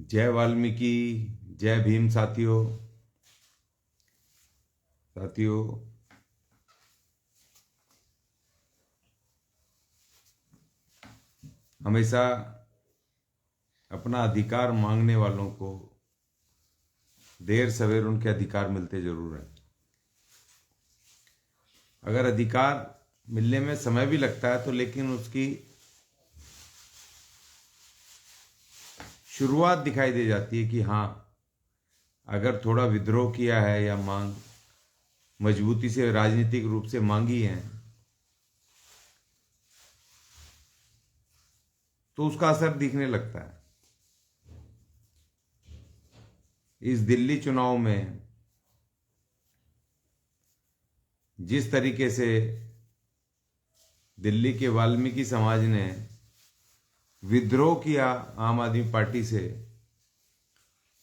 जय वाल्मीकि, जय भीम साथियों। हमेशा अपना अधिकार मांगने वालों को देर सवेर उनके अधिकार मिलते जरूर हैं। अगर अधिकार मिलने में समय भी लगता है तो लेकिन उसकी शुरुआत दिखाई दे जाती है कि हाँ, अगर थोड़ा विद्रोह किया है या मांग मजबूती से राजनीतिक रूप से मांगी है तो उसका असर दिखने लगता है। इस दिल्ली चुनाव में जिस तरीके से दिल्ली के वाल्मीकि समाज ने विद्रोह किया आम आदमी पार्टी से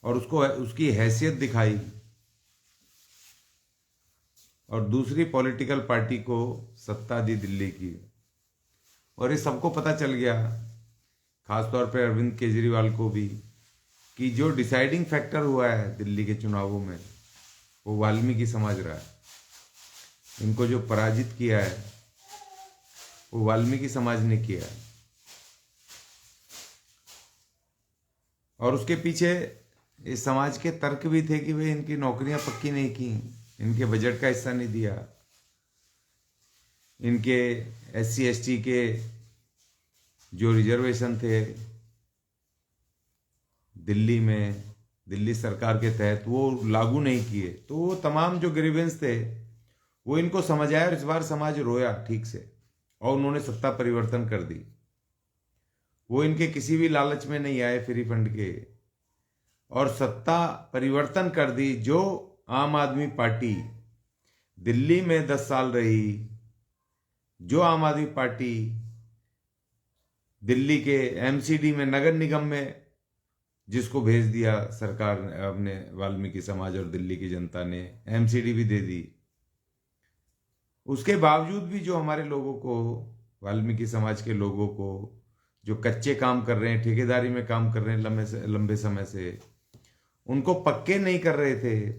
और उसको उसकी हैसियत दिखाई और दूसरी पॉलिटिकल पार्टी को सत्ता दी दिल्ली की, और ये सबको पता चल गया, खासतौर पर अरविंद केजरीवाल को भी, कि जो डिसाइडिंग फैक्टर हुआ है दिल्ली के चुनावों में वो वाल्मीकि समाज रहा है। इनको जो पराजित किया है वो वाल्मीकि समाज ने किया है। और उसके पीछे इस समाज के तर्क भी थे कि वे इनकी नौकरियां पक्की नहीं की, इनके बजट का हिस्सा नहीं दिया, इनके SC ST के जो रिजर्वेशन थे दिल्ली में दिल्ली सरकार के तहत वो लागू नहीं किए। तो वो तमाम जो ग्रीवेंस थे वो इनको समझ आया और इस बार समाज रोया ठीक से और उन्होंने सत्ता परिवर्तन कर दी। वो इनके किसी भी लालच में नहीं आए फ्री फंड के, और सत्ता परिवर्तन कर दी। जो आम आदमी पार्टी दिल्ली में 10 साल रही, जो आम आदमी पार्टी दिल्ली के MCD में नगर निगम में जिसको भेज दिया सरकार ने, अपने वाल्मीकि समाज और दिल्ली की जनता ने MCD भी दे दी, उसके बावजूद भी जो हमारे लोगों को, वाल्मीकि समाज के लोगों को जो कच्चे काम कर रहे हैं, ठेकेदारी में काम कर रहे हैं लंबे समय से, उनको पक्के नहीं कर रहे थे,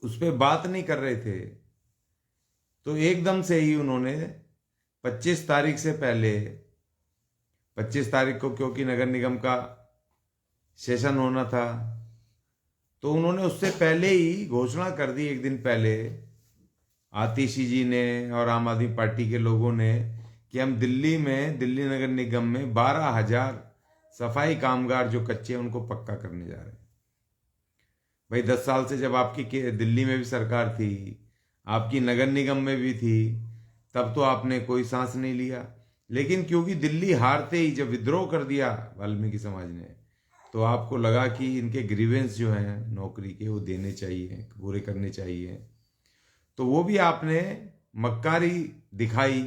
उस पर बात नहीं कर रहे थे, तो एकदम से ही उन्होंने 25 तारीख से पहले, 25 तारीख को क्योंकि नगर निगम का सेशन होना था, तो उन्होंने उससे पहले ही घोषणा कर दी, एक दिन पहले आतिशी जी ने और आम आदमी पार्टी के लोगों ने, कि हम दिल्ली नगर निगम में 12,000 सफाई कामगार जो कच्चे हैं उनको पक्का करने जा रहे हैं। भाई 10 साल से जब आपकी दिल्ली में भी सरकार थी, आपकी नगर निगम में भी थी, तब तो आपने कोई सांस नहीं लिया। लेकिन क्योंकि दिल्ली हारते ही जब विद्रोह कर दिया वाल्मीकि समाज ने, तो आपको लगा कि इनके ग्रीवेंस जो हैं नौकरी के वो देने चाहिए, पूरे करने चाहिए। तो वो भी आपने मक्कारी दिखाई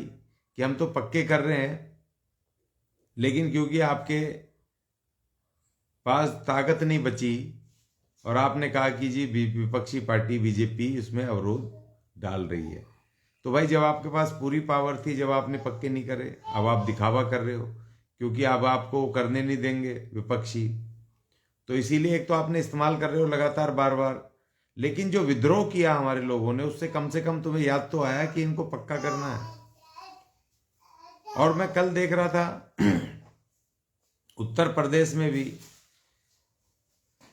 कि हम तो पक्के कर रहे हैं, लेकिन क्योंकि आपके पास ताकत नहीं बची और आपने कहा कि जी विपक्षी पार्टी BJP इसमें अवरोध डाल रही है, तो भाई जब आपके पास पूरी पावर थी, जब आपने पक्के नहीं करे, अब आप दिखावा कर रहे हो क्योंकि अब आपको करने नहीं देंगे विपक्षी, तो इसीलिए एक तो आपने इस्तेमाल कर रहे हो लगातार बार बार। लेकिन जो विद्रोह किया हमारे लोगों ने, उससे कम से कम तुम्हें याद तो आया कि इनको पक्का करना है। और मैं कल देख रहा था उत्तर प्रदेश में भी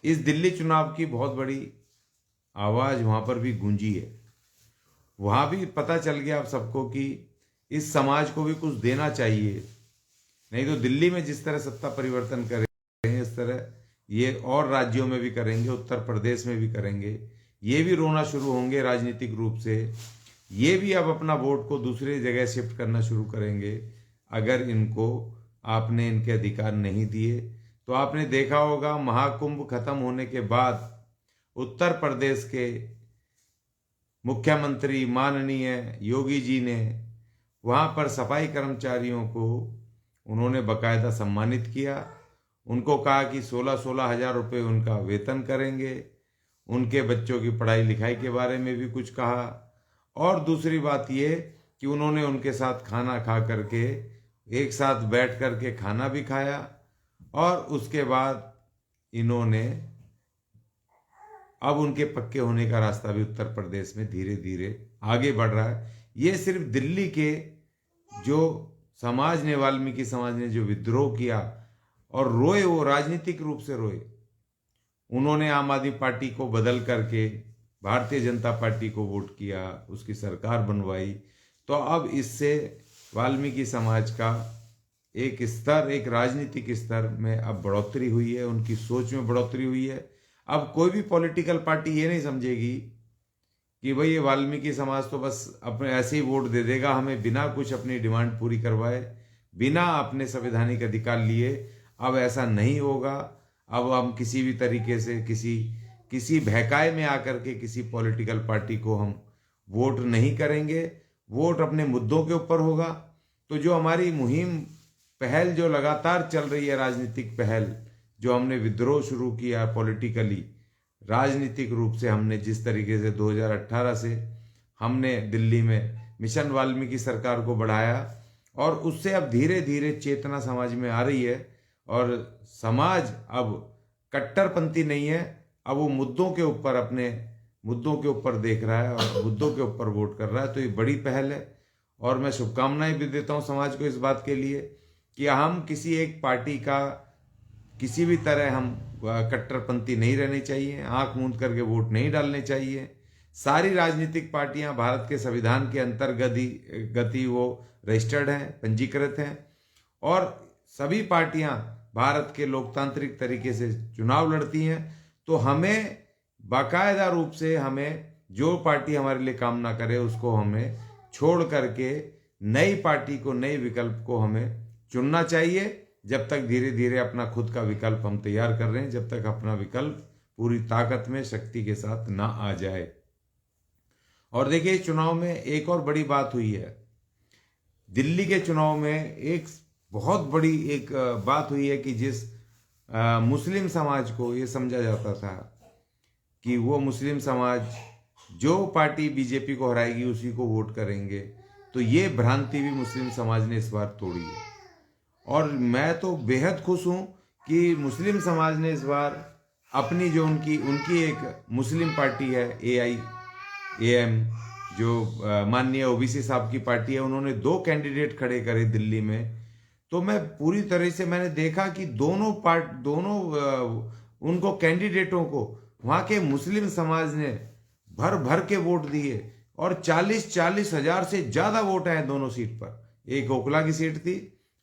इस दिल्ली चुनाव की बहुत बड़ी आवाज वहां पर भी गूंजी है। वहां भी पता चल गया आप सबको कि इस समाज को भी कुछ देना चाहिए, नहीं तो दिल्ली में जिस तरह सत्ता परिवर्तन कर रहे हैं इस तरह ये और राज्यों में भी करेंगे, उत्तर प्रदेश में भी करेंगे। ये भी रोना शुरू होंगे राजनीतिक रूप से, ये भी अब अपना वोट को दूसरी जगह शिफ्ट करना शुरू करेंगे अगर इनको आपने इनके अधिकार नहीं दिए। तो आपने देखा होगा महाकुंभ खत्म होने के बाद उत्तर प्रदेश के मुख्यमंत्री माननीय योगी जी ने वहां पर सफाई कर्मचारियों को उन्होंने बकायदा सम्मानित किया। उनको कहा कि 16-16 हजार रुपये उनका वेतन करेंगे, उनके बच्चों की पढ़ाई लिखाई के बारे में भी कुछ कहा, और दूसरी बात ये कि उन्होंने उनके साथ खाना खा करके, एक साथ बैठ करके खाना भी खाया, और उसके बाद इन्होंने अब उनके पक्के होने का रास्ता भी उत्तर प्रदेश में धीरे धीरे आगे बढ़ रहा है। ये सिर्फ दिल्ली के जो समाज ने, वाल्मीकि समाज ने जो विद्रोह किया और रोए, वो राजनीतिक रूप से रोए। उन्होंने आम आदमी पार्टी को बदल करके भारतीय जनता पार्टी को वोट किया, उसकी सरकार बनवाई। तो अब इससे वाल्मीकि समाज का एक स्तर, एक राजनीतिक स्तर में अब बढ़ोतरी हुई है, उनकी सोच में बढ़ोतरी हुई है। अब कोई भी पॉलिटिकल पार्टी ये नहीं समझेगी कि भाई ये वाल्मीकि समाज तो बस अपने ऐसे ही वोट दे देगा हमें, बिना कुछ अपनी डिमांड पूरी करवाए, बिना अपने संवैधानिक अधिकार लिए। अब ऐसा नहीं होगा। अब हम किसी भी तरीके से किसी बहकाए में आकर के किसी पॉलिटिकल पार्टी को हम वोट नहीं करेंगे। वोट अपने मुद्दों के ऊपर होगा। तो जो हमारी मुहिम, पहल जो लगातार चल रही है, राजनीतिक पहल, जो हमने विद्रोह शुरू किया पॉलिटिकली, राजनीतिक रूप से हमने जिस तरीके से 2018 से हमने दिल्ली में मिशन वाल्मीकि सरकार को बढ़ाया, और उससे अब धीरे धीरे चेतना समाज में आ रही है और समाज अब कट्टरपंथी नहीं है। अब वो मुद्दों के ऊपर, अपने मुद्दों के ऊपर देख रहा है और मुद्दों के ऊपर वोट कर रहा है। तो ये बड़ी पहल है और मैं शुभकामनाएं भी देता हूं समाज को इस बात के लिए कि हम किसी एक पार्टी का किसी भी तरह हम कट्टरपंथी नहीं रहनी चाहिए, आंख मूंद करके वोट नहीं डालने चाहिए। सारी राजनीतिक पार्टियां भारत के संविधान के अंतर्गत ही वो रजिस्टर्ड हैं, पंजीकृत हैं, और सभी पार्टियां भारत के लोकतांत्रिक तरीके से चुनाव लड़ती हैं। तो हमें बाकायदा रूप से, हमें जो पार्टी हमारे लिए काम ना करे उसको हमें छोड़ करके नई पार्टी को, नए विकल्प को हमें चुनना चाहिए। जब तक धीरे धीरे अपना खुद का विकल्प हम तैयार कर रहे हैं, जब तक अपना विकल्प पूरी ताकत में, शक्ति के साथ ना आ जाए। और देखिए, इस चुनाव में एक और बड़ी बात हुई है। दिल्ली के चुनाव में एक बहुत बड़ी एक बात हुई है कि जिस मुस्लिम समाज को ये समझा जाता था कि वो मुस्लिम समाज जो पार्टी बीजेपी को हराएगी उसी को वोट करेंगे, तो ये भ्रांति भी मुस्लिम समाज ने इस बार तोड़ी है। और मैं तो बेहद खुश हूं कि मुस्लिम समाज ने इस बार अपनी जो उनकी एक मुस्लिम पार्टी है, AIAM, जो माननीय ओबीसी साहब की पार्टी है, उन्होंने 2 कैंडिडेट खड़े करे दिल्ली में। तो मैं पूरी तरह से मैंने देखा कि दोनों उनको कैंडिडेटों को वहां के मुस्लिम समाज ने भर भर के वोट दिए और 40-40 हजार से ज्यादा वोट आए दोनों सीट पर। एक ओखला की सीट थी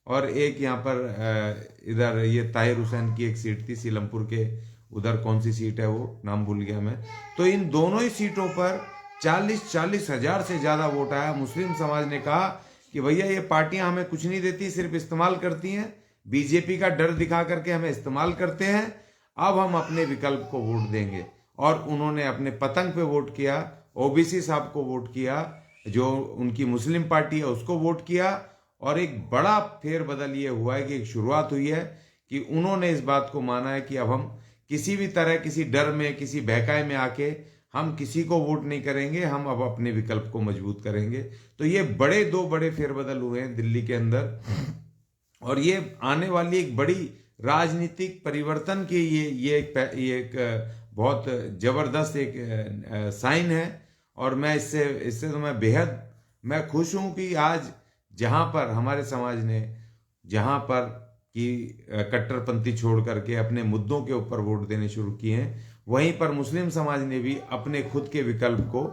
और एक यहाँ पर इधर ये ताहिर हुसैन की एक सीट थी, सीलमपुर के उधर कौन सी सीट है वो नाम भूल गया मैं। तो इन दोनों ही सीटों पर 40-40 हजार से ज्यादा वोट आया। मुस्लिम समाज ने कहा कि भैया ये पार्टियां हमें कुछ नहीं देती, सिर्फ इस्तेमाल करती हैं, बीजेपी का डर दिखा करके हमें इस्तेमाल करते हैं, अब हम अपने विकल्प को वोट देंगे। और उन्होंने अपने पतंग पे वोट किया, ओबीसी साहब को वोट किया, जो उनकी मुस्लिम पार्टी है उसको वोट किया। और एक बड़ा फेरबदल ये हुआ है कि एक शुरुआत हुई है कि उन्होंने इस बात को माना है कि अब हम किसी भी तरह, किसी डर में, किसी बहकाए में आके हम किसी को वोट नहीं करेंगे, हम अब अपने विकल्प को मजबूत करेंगे। तो ये 2 बड़े फेरबदल हुए हैं दिल्ली के अंदर, और ये आने वाली एक बड़ी राजनीतिक परिवर्तन की ये एक बहुत जबरदस्त एक साइन है। और मैं इससे तो मैं खुश हूं कि आज जहां पर हमारे समाज ने, जहां पर कि कट्टरपंथी छोड़ करके अपने मुद्दों के ऊपर वोट देने शुरू किए हैं, वहीं पर मुस्लिम समाज ने भी अपने खुद के विकल्प को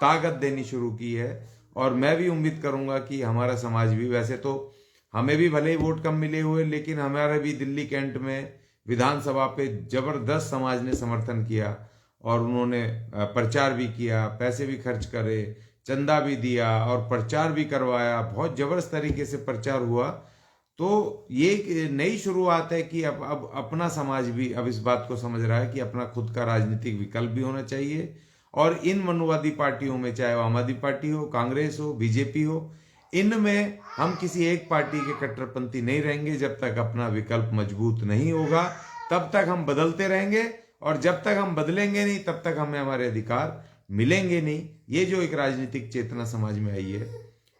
ताकत देनी शुरू की है। और मैं भी उम्मीद करूंगा कि हमारा समाज भी, वैसे तो हमें भी भले ही वोट कम मिले हुए, लेकिन हमारे भी दिल्ली कैंट में विधानसभा पे जबरदस्त समाज ने समर्थन किया और उन्होंने प्रचार भी किया, पैसे भी खर्च करे, चंदा भी दिया और प्रचार भी करवाया। बहुत जबरदस्त तरीके से प्रचार हुआ। तो ये एक नई शुरुआत है कि अब अपना समाज भी अब इस बात को समझ रहा है कि अपना खुद का राजनीतिक विकल्प भी होना चाहिए। और इन मनुवादी पार्टियों में, चाहे वो आम आदमी पार्टी हो, कांग्रेस हो, बीजेपी हो, इनमें हम किसी एक पार्टी के कट्टरपंथी नहीं रहेंगे। जब तक अपना विकल्प मजबूत नहीं होगा तब तक हम बदलते रहेंगे, और जब तक हम बदलेंगे नहीं तब तक हमें हमारे अधिकार मिलेंगे नहीं। ये जो एक राजनीतिक चेतना समाज में आई है,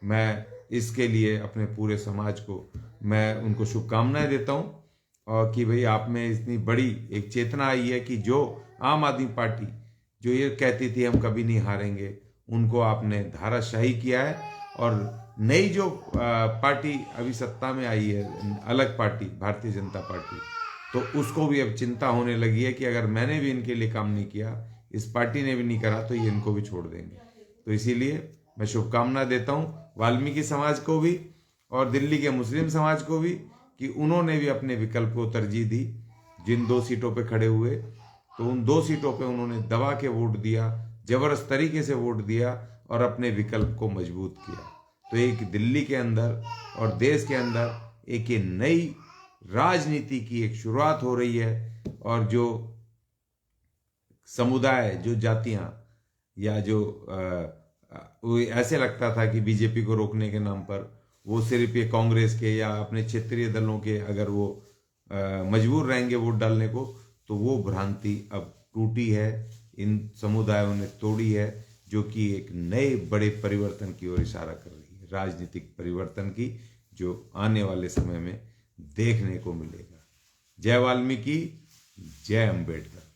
मैं इसके लिए अपने पूरे समाज को, मैं उनको शुभकामनाएं देता हूं। और कि भाई आप में इतनी बड़ी एक चेतना आई है कि जो आम आदमी पार्टी जो ये कहती थी हम कभी नहीं हारेंगे, उनको आपने धाराशाही किया है। और नई जो पार्टी अभी सत्ता में आई है, अलग पार्टी भारतीय जनता पार्टी, तो उसको भी अब चिंता होने लगी है कि अगर मैंने भी इनके लिए काम नहीं किया, इस पार्टी ने भी नहीं करा, तो ये इनको भी छोड़ देंगे। तो इसीलिए मैं शुभकामना देता हूँ वाल्मीकि समाज को भी और दिल्ली के मुस्लिम समाज को भी कि उन्होंने भी अपने विकल्प को तरजीह दी। जिन 2 सीटों पे खड़े हुए, तो उन 2 सीटों पे उन्होंने दबा के वोट दिया, जबरदस्त तरीके से वोट दिया और अपने विकल्प को मजबूत किया। तो एक दिल्ली के अंदर और देश के अंदर एक ये नई राजनीति की एक शुरुआत हो रही है। और जो समुदाय, जो जातियां, या जो वो ऐसे लगता था कि बीजेपी को रोकने के नाम पर वो सिर्फ ये कांग्रेस के या अपने क्षेत्रीय दलों के अगर वो मजबूर रहेंगे वोट डालने को, तो वो भ्रांति अब टूटी है, इन समुदायों ने तोड़ी है, जो कि एक नए बड़े परिवर्तन की ओर इशारा कर रही है, राजनीतिक परिवर्तन की, जो आने वाले समय में देखने को मिलेगा। जय वाल्मीकि, जय अम्बेडकर।